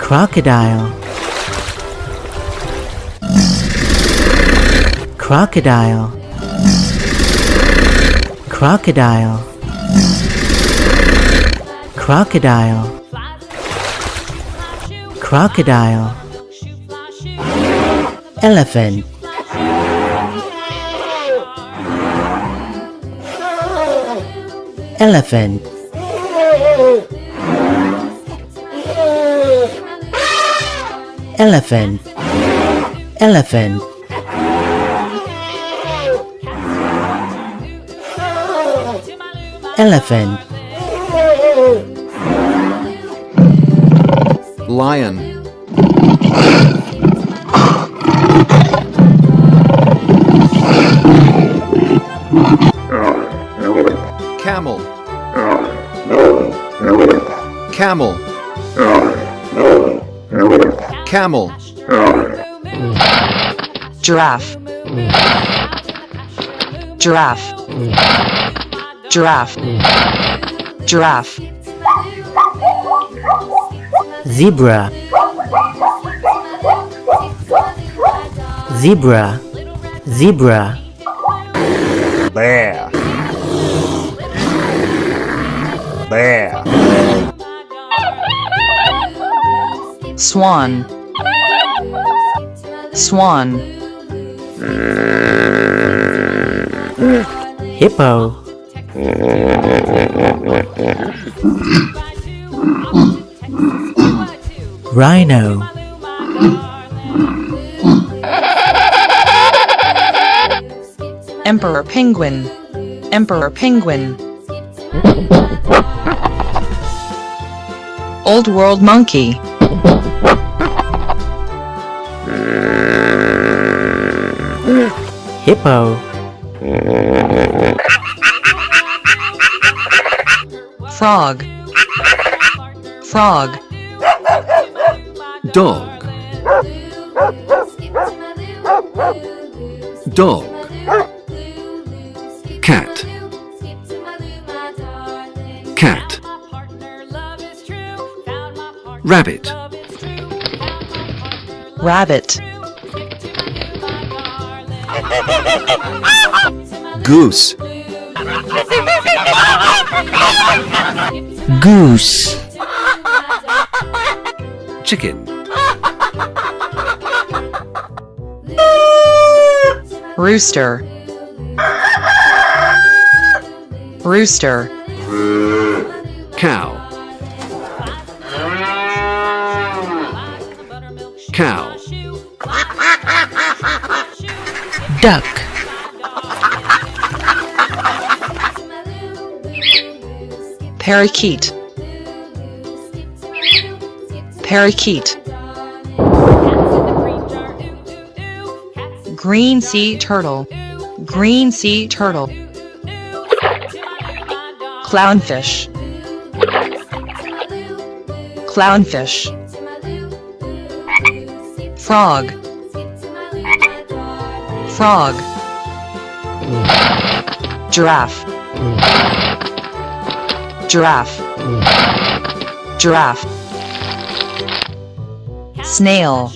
crocodile, crocodile, crocodile, crocodile, crocodile, elephant, elephant, elephant, elephant, elephant, lion, camel, camel, camel, giraffe, giraffe, giraffe, giraffe, zebra, zebra, zebra, bear, bear, swan, swan, hippo, rhino, emperor penguin, emperor penguin, old world monkey, hippo, frog, frog, dog, dog, cat, cat, rabbit, rabbit, goose, goose, chicken, rooster, rooster, cow, cow, duck, parakeet, parakeet, green sea turtle, green sea turtle, clownfish, clownfish, frog, frog, giraffe, giraffe, giraffe, snail,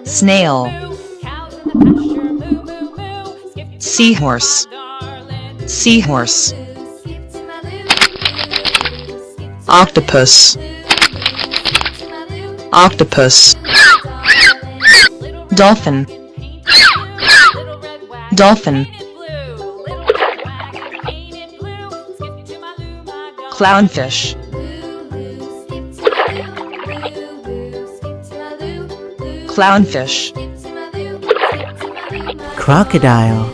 snail, seahorse, seahorse, octopus, octopus, dolphin, dolphin, clownfish, clownfish, crocodile,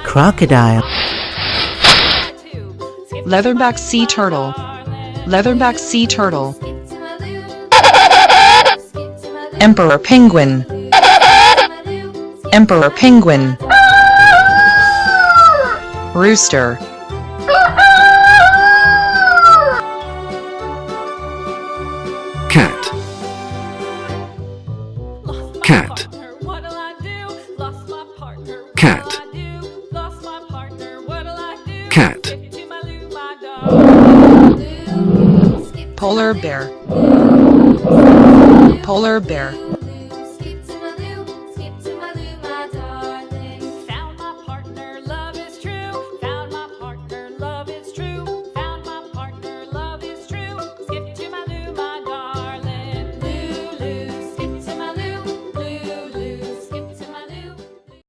crocodile, leatherback sea turtle, leatherback sea turtle, emperor penguin, emperor penguin, rooster, cat, cat, cat, cat, Polar bear. Polar bear.